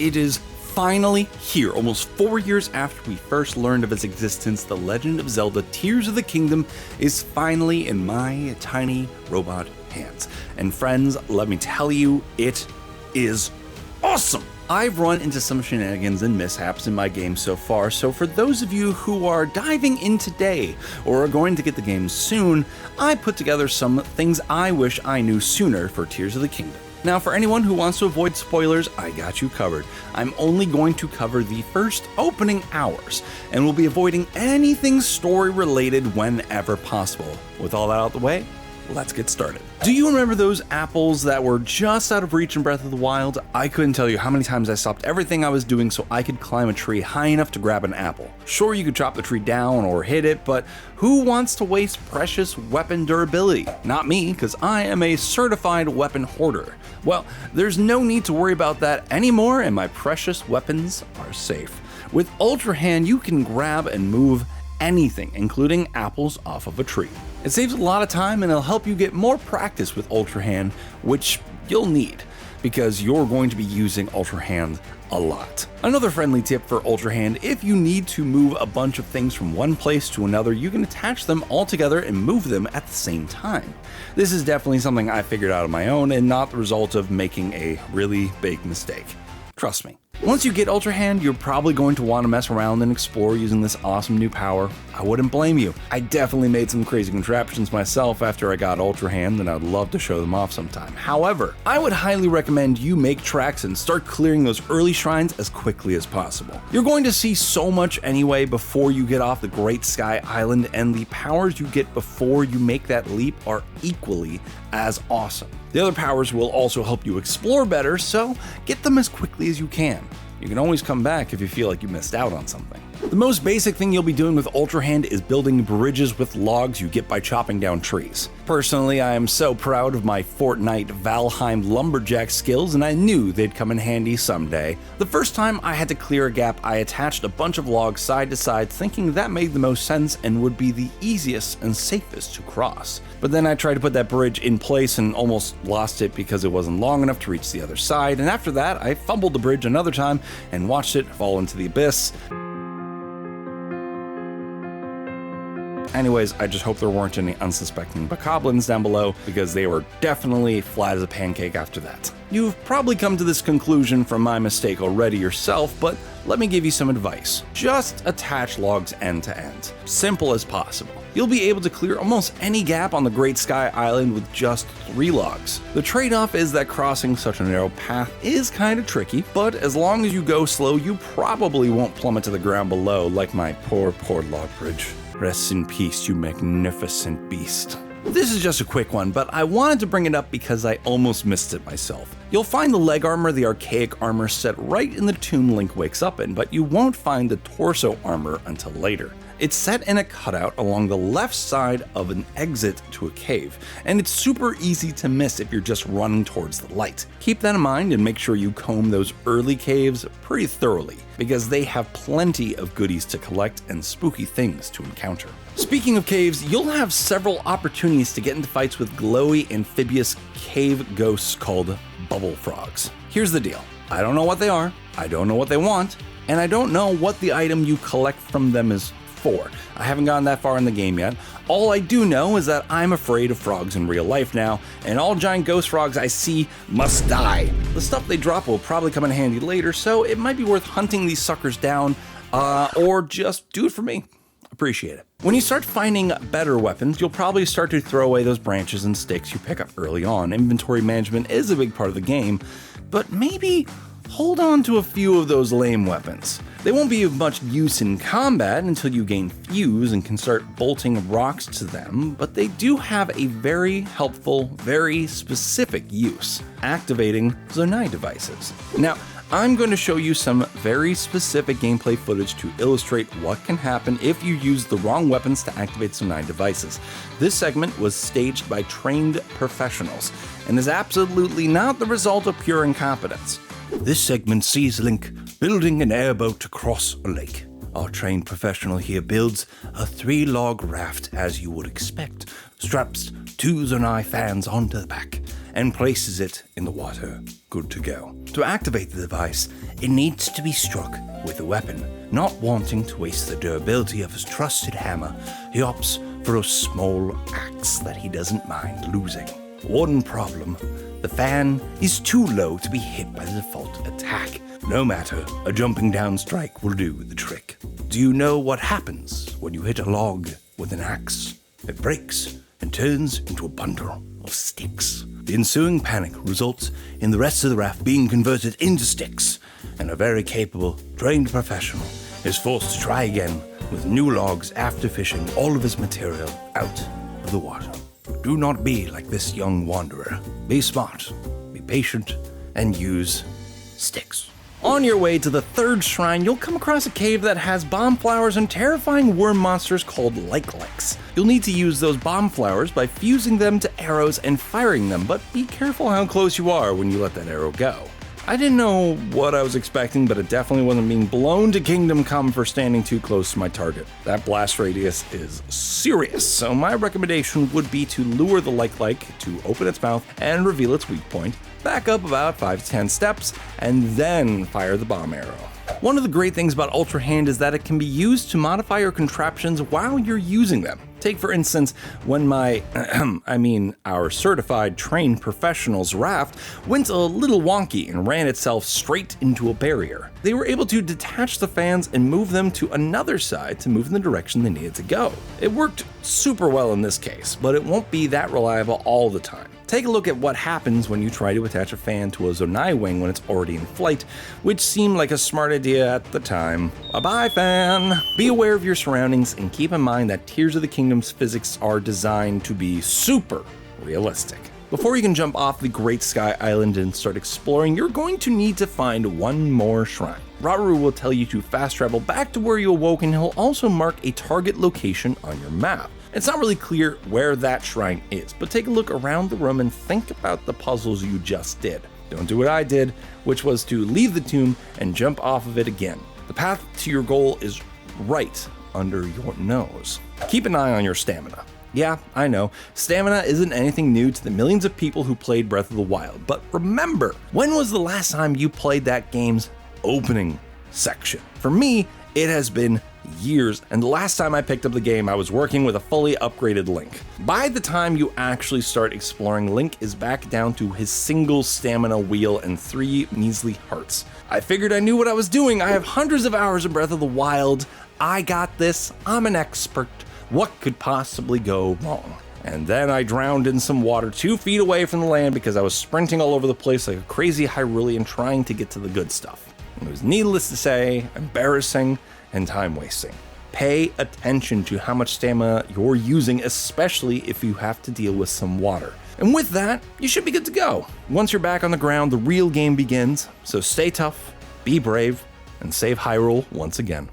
It is finally here. Almost 4 years after we first learned of its existence, The Legend of Zelda Tears of the Kingdom is finally in my tiny robot hands. And friends, let me tell you, it is awesome! I've run into some shenanigans and mishaps in my game so far, so for those of you who are diving in today or are going to get the game soon, I put together some things I wish I knew sooner for Tears of the Kingdom. Now, for anyone who wants to avoid spoilers, I got you covered. I'm only going to cover the first opening hours, and we'll be avoiding anything story related whenever possible. With all that out of the way, let's get started. Do you remember those apples that were just out of reach in Breath of the Wild? I couldn't tell you how many times I stopped everything I was doing so I could climb a tree high enough to grab an apple. Sure, you could chop the tree down or hit it, but who wants to waste precious weapon durability? Not me, because I am a certified weapon hoarder. Well, there's no need to worry about that anymore, and my precious weapons are safe. With Ultra Hand, you can grab and move anything, including apples off of a tree. It saves a lot of time and it'll help you get more practice with Ultra Hand, which you'll need because you're going to be using Ultra Hand a lot. Another friendly tip for Ultra Hand: if you need to move a bunch of things from one place to another, you can attach them all together and move them at the same time. This is definitely something I figured out on my own and not the result of making a really big mistake. Trust me. Once you get Ultra Hand, you're probably going to want to mess around and explore using this awesome new power. I wouldn't blame you. I definitely made some crazy contraptions myself after I got Ultra Hand, and I'd love to show them off sometime. However, I would highly recommend you make tracks and start clearing those early shrines as quickly as possible. You're going to see so much anyway before you get off the Great Sky Island, and the powers you get before you make that leap are equally as awesome. The other powers will also help you explore better, so get them as quickly as you can. You can always come back if you feel like you missed out on something. The most basic thing you'll be doing with Ultra Hand is building bridges with logs you get by chopping down trees. Personally, I am so proud of my Fortnite Valheim lumberjack skills, and I knew they'd come in handy someday. The first time I had to clear a gap, I attached a bunch of logs side to side, thinking that made the most sense and would be the easiest and safest to cross. But then I tried to put that bridge in place and almost lost it because it wasn't long enough to reach the other side, and after that I fumbled the bridge another time and watched it fall into the abyss. Anyways, I just hope there weren't any unsuspecting bokoblins down below, because they were definitely flat as a pancake after that. You've probably come to this conclusion from my mistake already yourself, but let me give you some advice. Just attach logs end to end. Simple as possible. You'll be able to clear almost any gap on the Great Sky Island with just 3 logs. The trade-off is that crossing such a narrow path is kind of tricky, but as long as you go slow, you probably won't plummet to the ground below like my poor log bridge. Rest in peace, you magnificent beast. This is just a quick one, but I wanted to bring it up because I almost missed it myself. You'll find the leg armor, the archaic armor, set right in the tomb Link wakes up in, but you won't find the torso armor until later. It's set in a cutout along the left side of an exit to a cave, and it's super easy to miss if you're just running towards the light. Keep that in mind and make sure you comb those early caves pretty thoroughly, because they have plenty of goodies to collect and spooky things to encounter. Speaking of caves, you'll have several opportunities to get into fights with glowy amphibious cave ghosts called bubble frogs. Here's the deal. I don't know what they are, I don't know what they want, and I don't know what the item you collect from them is for. I haven't gotten that far in the game yet. All I do know is that I'm afraid of frogs in real life now, and all giant ghost frogs I see must die. The stuff they drop will probably come in handy later, so it might be worth hunting these suckers down, or just do it for me. Appreciate it. When you start finding better weapons, you'll probably start to throw away those branches and sticks you pick up early on. Inventory management is a big part of the game, but maybe hold on to a few of those lame weapons. They won't be of much use in combat until you gain fuse and can start bolting rocks to them, but they do have a very helpful, very specific use: activating Zonai devices. Now, I'm going to show you some very specific gameplay footage to illustrate what can happen if you use the wrong weapons to activate Zonai devices. This segment was staged by trained professionals and is absolutely not the result of pure incompetence. This segment sees Link building an airboat to cross a lake. Our trained professional here builds a 3-log raft as you would expect, straps 2 Zonai fans onto the back, and places it in the water. Good to go. To activate the device, it needs to be struck with a weapon. Not wanting to waste the durability of his trusted hammer, he opts for a small axe that he doesn't mind losing. One problem, the fan is too low to be hit by the default attack. No matter, a jumping down strike will do the trick. Do you know what happens when you hit a log with an axe? It breaks and turns into a bundle of sticks. The ensuing panic results in the rest of the raft being converted into sticks, and a very capable, trained professional is forced to try again with new logs after fishing all of his material out of the water. Do not be like this young wanderer. Be smart, be patient, and use sticks. On your way to the third shrine, you'll come across a cave that has bomb flowers and terrifying worm monsters called like-likes. You'll need to use those bomb flowers by fusing them to arrows and firing them, but be careful how close you are when you let that arrow go. I didn't know what I was expecting, but it definitely wasn't being blown to Kingdom Come for standing too close to my target. That blast radius is serious, so my recommendation would be to lure the like-like to open its mouth and reveal its weak point, back up about 5 to 10 steps, and then fire the bomb arrow. One of the great things about Ultra Hand is that it can be used to modify your contraptions while you're using them. Take for instance, when our certified trained professional's raft went a little wonky and ran itself straight into a barrier. They were able to detach the fans and move them to another side to move in the direction they needed to go. It worked super well in this case, but it won't be that reliable all the time. Take a look at what happens when you try to attach a fan to a Zonai wing when it's already in flight, which seemed like a smart idea at the time. Bye-bye, fan! Be aware of your surroundings and keep in mind that Tears of the Kingdom's physics are designed to be super realistic. Before you can jump off the Great Sky Island and start exploring, you're going to need to find one more shrine. Rauru will tell you to fast travel back to where you awoke, and he'll also mark a target location on your map. It's not really clear where that shrine is, but take a look around the room and think about the puzzles you just did. Don't do what I did, which was to leave the tomb and jump off of it again. The path to your goal is right under your nose. Keep an eye on your stamina. Yeah, I know, stamina isn't anything new to the millions of people who played Breath of the Wild, but remember, when was the last time you played that game's opening section? For me, it has been years, and the last time I picked up the game, I was working with a fully upgraded Link. By the time you actually start exploring, Link is back down to his single stamina wheel and 3 measly hearts. I figured I knew what I was doing. I have hundreds of hours of Breath of the Wild. I got this. I'm an expert. What could possibly go wrong? And then I drowned in some water 2 feet away from the land because I was sprinting all over the place like a crazy Hyrulean trying to get to the good stuff. It was needless to say, embarrassing, and time wasting. Pay attention to how much stamina you're using, especially if you have to deal with some water. And with that, you should be good to go. Once you're back on the ground, the real game begins, so stay tough, be brave, and save Hyrule once again.